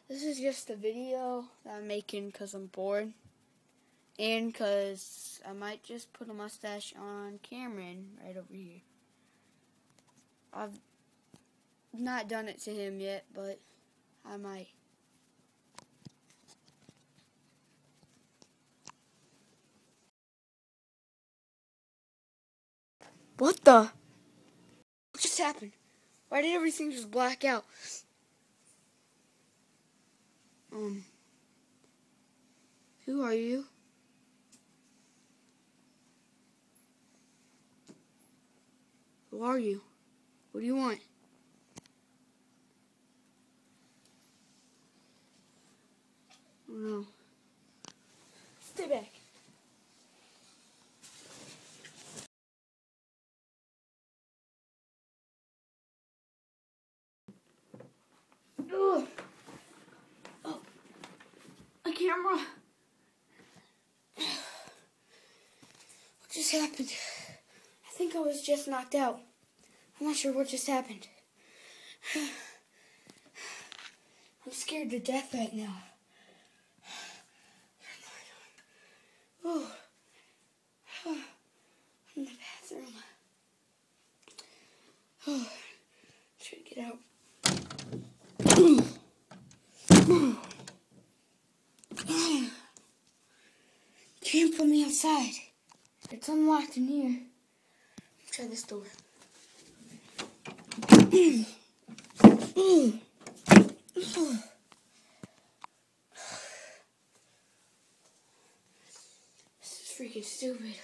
This is just a video that I'm making because I'm bored. And because I might just put a mustache on Cameron right over here. I've not done it to him yet, but I might. What the? What just happened? Why did everything just black out? Who are you? Who are you? What do you want? Oh no. Stay back. Ugh. Oh. A camera. What just happened? I think I was just knocked out. I'm not sure what just happened. I'm scared to death right now. Oh. In the bathroom. Oh. Try to get out. Can't put me outside. It's unlocked in here. Try this door. This is freaking stupid.